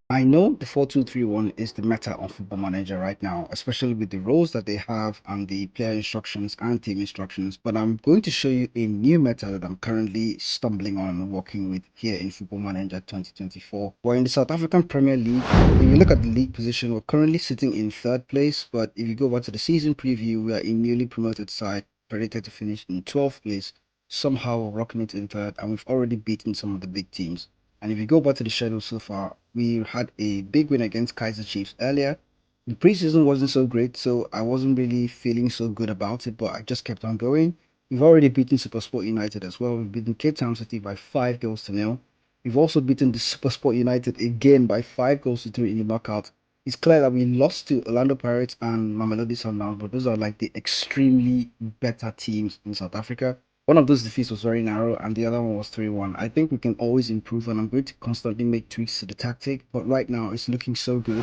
I know the 4-2-3-1 is the meta on Football Manager right now, especially with the roles that they have and the player instructions and team instructions. But I'm going to show you a new meta that I'm currently stumbling on and working with here in Football Manager 2024. We're in the South African Premier League. If you look at the league position, we're currently sitting in third place. But if you go back to the season preview, we are a newly promoted side, predicted to finish in 12th place. Somehow we're rocking it in third, and we've already beaten some of the big teams. And if you go back to the schedule so far, we had a big win against Kaiser Chiefs earlier. The preseason wasn't so great, so I wasn't really feeling so good about it, but I just kept on going. We've already beaten SuperSport United as well. We've beaten Cape Town City by 5 goals to nil. We've also beaten the SuperSport United again by 5 goals to 3 in the knockout. It's clear that we lost to Orlando Pirates and Mamelodi Sundowns, but those are like the extremely better teams in South Africa. One of those defeats was very narrow, and the other one was 3-1. I think we can always improve, and I'm going to constantly make tweaks to the tactic, but right now it's looking so good.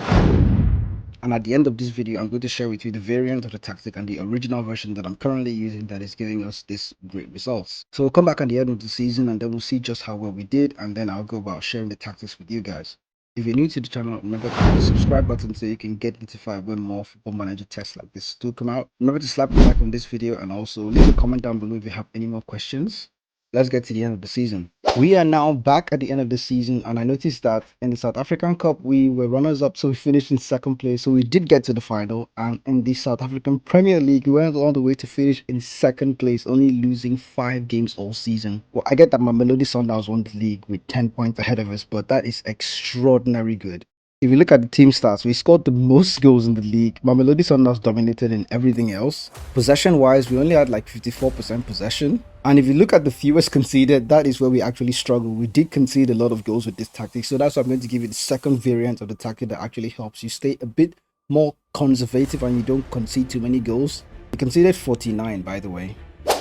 And at the end of this video, I'm going to share with you the variant of the tactic and the original version that I'm currently using that is giving us this great results. So we'll come back at the end of the season and then we'll see just how well we did, and then I'll go about sharing the tactics with you guys. If you're new to the channel, remember to hit the subscribe button so you can get notified when more Football Manager tests like this do come out. Remember to slap a like on this video and also leave a comment down below if you have any more questions. Let's get to the end of the season. We are now back at the end of the season, and I noticed that in the South African Cup we were runners up, so we finished in second place. So we did get to the final, and in the South African Premier League we went all the way to finish in second place, only losing 5 games all season. Well, I get that Mamelodi Sundowns won the league with 10 points ahead of us, but that is extraordinary good. If you look at the team stats, we scored the most goals in the league. Mamelodi Sundowns dominated in everything else. Possession wise, we only had like 54% possession. And if you look at the fewest conceded, that is where we actually struggle. We did concede a lot of goals with this tactic. So that's why I'm going to give you the second variant of the tactic that actually helps you stay a bit more conservative and you don't concede too many goals. We conceded 49, by the way.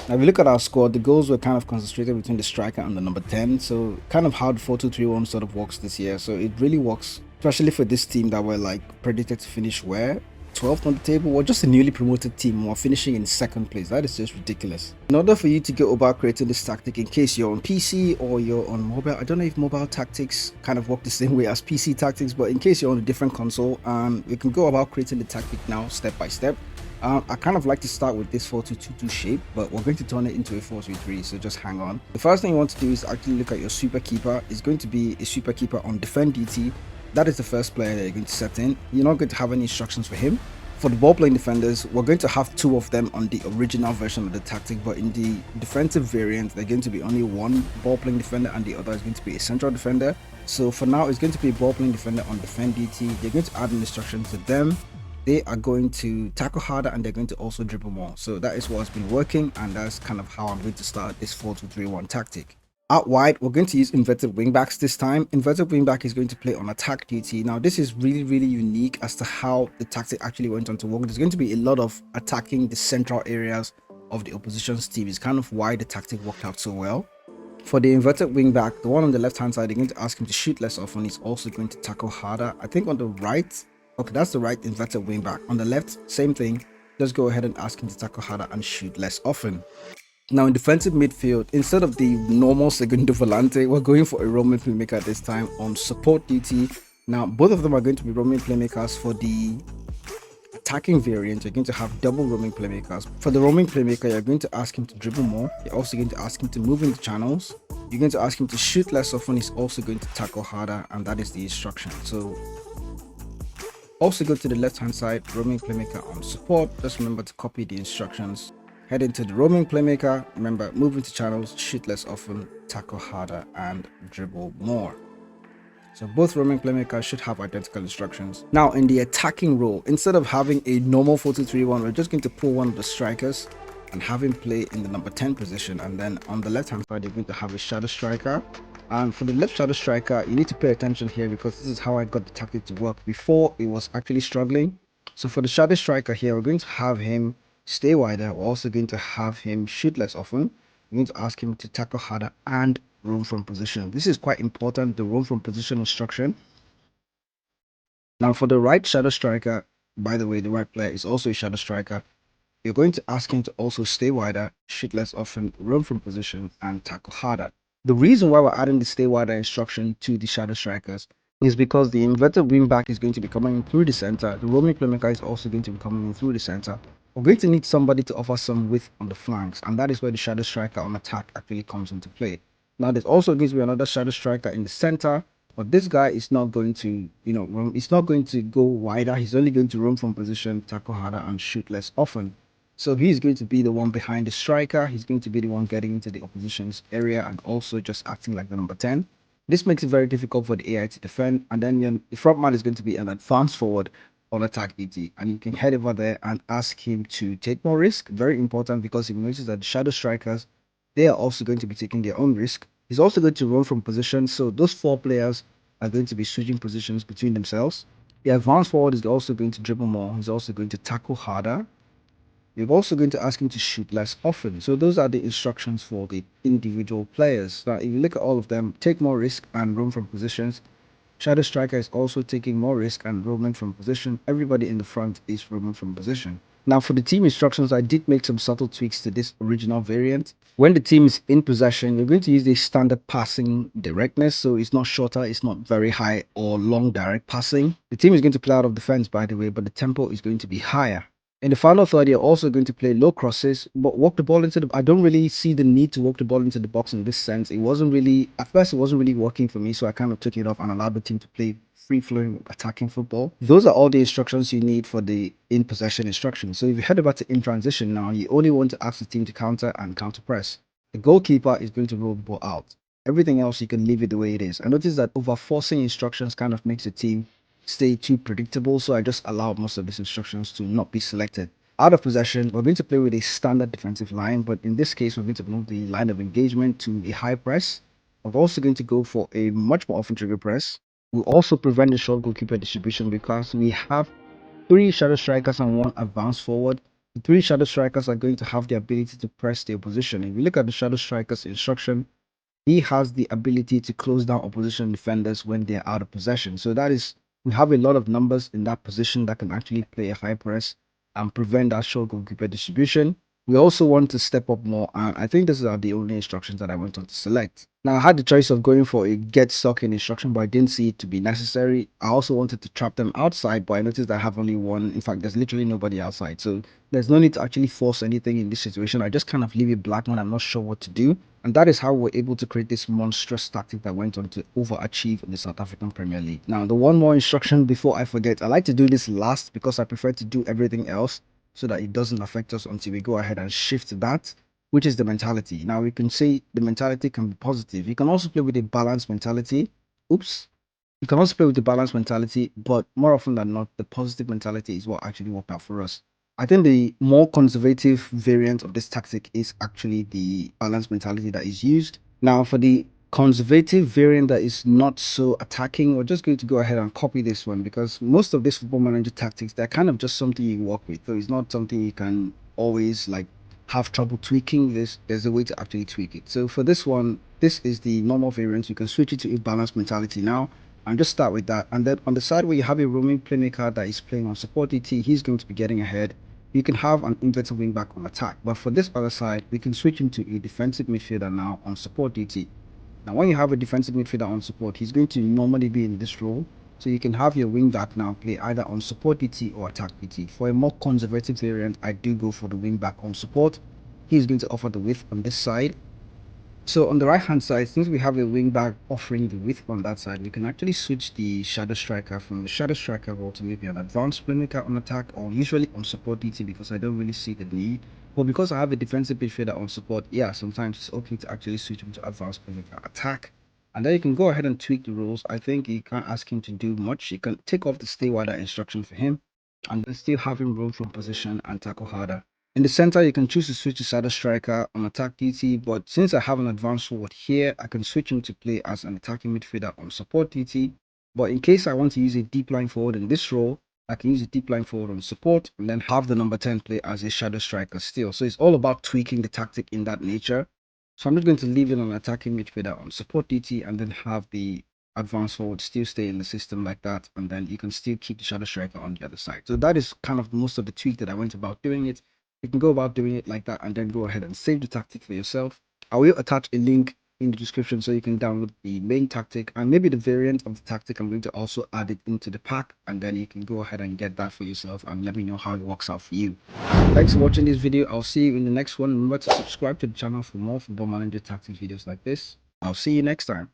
Now, if you look at our squad, the goals were kind of concentrated between the striker and the number 10. So kind of how the 4-2-3-1 sort of works this year. So it really works, especially for this team that were like predicted to finish where? 12th on the table. We're just a newly promoted team. We're finishing in second place. That is just ridiculous. In order for you to go about creating this tactic, in case you're on PC or you're on mobile, I don't know if mobile tactics kind of work the same way as PC tactics, but in case you're on a different console, we can go about creating the tactic now step by step. I kind of like to start with this 4-2-2-2 shape, but we're going to turn it into a 4-3-3, so just hang on. The first thing you want to do is actually look at your super keeper. It's going to be a super keeper on defend DT. That is the first player that you're going to set in. You're not going to have any instructions for him. For the ball playing defenders, we're going to have 2 of them on the original version of the tactic, but in the defensive variant, they're going to be only one ball playing defender and the other is going to be a central defender. So for now, it's going to be a ball playing defender on defend DT. They're going to add an instruction to them. They are going to tackle harder and they're going to also dribble more. So that is what's been working, and that's kind of how I'm going to start this 4-2-3-1 tactic. Out wide, we're going to use inverted wingbacks this time. Inverted wingback is going to play on attack duty. Now, this is really unique as to how the tactic actually went on to work. There's going to be a lot of attacking the central areas of the opposition's team. It's kind of why the tactic worked out so well. For the inverted wingback, the one on the left hand side, they're going to ask him to shoot less often. He's also going to tackle harder. I think on the right, okay, that's the right inverted wingback. On the left, same thing. Just go ahead and ask him to tackle harder and shoot less often. Now in defensive midfield, instead of the normal segundo volante, we're going for a roaming playmaker this time on support duty. Now both of them are going to be roaming playmakers. For the attacking variant, you're going to have double roaming playmakers. For the roaming playmaker, you're going to ask him to dribble more. You're also going to ask him to move into channels. You're going to ask him to shoot less often. He's also going to tackle harder, and that is the instruction. So also go to the left hand side, roaming playmaker on support. Just remember to copy the instructions. Head into the roaming playmaker. Remember, move into channels, shoot less often, tackle harder, and dribble more. So both roaming playmakers should have identical instructions. Now in the attacking role, instead of having a normal 4-2-3-1, we're just going to pull one of the strikers and have him play in the number 10 position. And then on the left hand side, you're going to have a shadow striker. And for the left shadow striker, you need to pay attention here because this is how I got the tactic to work before it was actually struggling. So for the shadow striker here, we're going to have him stay wider. We're also going to have him shoot less often. We're going to ask him to tackle harder and roam from position. This is quite important, the roam from position instruction. Now for the right shadow striker, by the way, the right player is also a shadow striker. You're going to ask him to also stay wider, shoot less often, roam from position, and tackle harder. The reason why we're adding the stay wider instruction to the shadow strikers, is because the inverted wing back is going to be coming in through the center. The roaming playmaker is also going to be coming in through the center. We're going to need somebody to offer some width on the flanks, and that is where the shadow striker on attack actually comes into play. Now, there's also going to be another shadow striker in the center, but this guy is not going to, he's not going to go wider. He's only going to roam from position, tackle harder, and shoot less often. So he's going to be the one behind the striker. He's going to be the one getting into the opposition's area and also just acting like the number 10. This makes it very difficult for the AI to defend. And then the front man is going to be an advanced forward on attack DT. And you can head over there and ask him to take more risk. Very important, because if you notice that the shadow strikers, they are also going to be taking their own risk. He's also going to run from position. So those four players are going to be switching positions between themselves. The advanced forward is also going to dribble more. He's also going to tackle harder. You're also going to ask him to shoot less often. So those are the instructions for the individual players. Now, if you look at all of them, take more risk and roam from positions. Shadow Striker is also taking more risk and roaming from position. Everybody in the front is roaming from position. Now, for the team instructions, I did make some subtle tweaks to this original variant. When the team is in possession, you're going to use the standard passing directness. So it's not shorter, it's not very high or long direct passing. The team is going to play out of defense, by the way, but the tempo is going to be higher. In the final third, you're also going to play low crosses, but walk the ball into the. I don't really see the need to walk the ball into the box in this sense. It wasn't really, at first, it wasn't really working for me, so I kind of took it off and allowed the team to play free flowing attacking football. Those are all the instructions you need for the in possession instructions. So if you head over to in transition now, you only want to ask the team to counter and counter press. The goalkeeper is going to roll the ball out. Everything else, you can leave it the way it is. I noticed that over forcing instructions kind of makes the team stay too predictable, so I just allowed most of these instructions to not be selected. Out of possession, we're going to play with a standard defensive line, but in this case, we're going to move the line of engagement to a high press. We're also going to go for a much more often trigger press. We'll also prevent the short goalkeeper distribution because we have three shadow strikers and one advanced forward. The three shadow strikers are going to have the ability to press their position. If you look at the shadow strikers instruction, he has the ability to close down opposition defenders when they're out of possession. So that is, we have a lot of numbers in that position that can actually play a high press and prevent that short goalkeeper distribution. We also want to step up more, and I think these are the only instructions that I went on to select. Now, I had the choice of going for a get stuck in instruction, but I didn't see it to be necessary. I also wanted to trap them outside, but I noticed I have only one. In fact, there's literally nobody outside, so there's no need to actually force anything in this situation. I just kind of leave it black when I'm not sure what to do. And that is how we're able to create this monstrous tactic that went on to overachieve in the South African Premier League. Now, the one more instruction before I forget, I like to do this last because I prefer to do everything else so that it doesn't affect us until we go ahead and shift that, which is the mentality. Now, we can say the mentality can be positive. You can also play with a balanced mentality. Oops. You can also play with the balanced mentality, but more often than not, the positive mentality is what actually worked out for us. I think the more conservative variant of this tactic is actually the balanced mentality that is used. Now, for the conservative variant that is not so attacking, we're just going to go ahead and copy this one because most of these football manager tactics, they're kind of just something you work with. So it's not something you can always like have trouble tweaking. There's a way to actually tweak it. So for this one, this is the normal variant. You can switch it to a balanced mentality now and just start with that. And then on the side where you have a roaming playmaker that is playing on support DT, he's going to be getting ahead. You can have an inverted wing back on attack, but for this other side, we can switch him to a defensive midfielder now on support DT. Now, when you have a defensive midfielder on support, he's going to normally be in this role. So you can have your wing back now play either on support DT or attack DT. For a more conservative variant, I do go for the wing back on support. He's going to offer the width on this side. So on the right hand side, since we have a wing back offering the width on that side, we can actually switch the shadow striker from the shadow striker role to maybe an advanced playmaker on attack or usually on support DT because I don't really see the need. But because I have a defensive midfielder on support, yeah, sometimes it's okay to actually switch him to advanced playmaker attack. And then you can go ahead and tweak the rules. I think you can't ask him to do much. You can take off the stay wider instruction for him and then still have him roam from position and tackle harder. In the center, you can choose to switch to shadow striker on attack DT, but since I have an advanced forward here, I can switch him to play as an attacking midfielder on support DT. But in case I want to use a deep line forward in this role, I can use a deep line forward on support and then have the number 10 play as a shadow striker still. So it's all about tweaking the tactic in that nature. So I'm just going to leave it on attacking midfielder on support DT and then have the advanced forward still stay in the system like that, and then you can still keep the shadow striker on the other side. So that is kind of most of the tweak that I went about doing it. You can go about doing it like that and then go ahead and save the tactic for yourself. I will attach a link in the description so you can download the main tactic and maybe the variant of the tactic. I'm going to also add it into the pack, and then you can go ahead and get that for yourself and let me know how it works out for you. Thanks for watching this video. I'll see you in the next one. Remember to subscribe to the channel for more football manager tactics videos like this. I'll see you next time.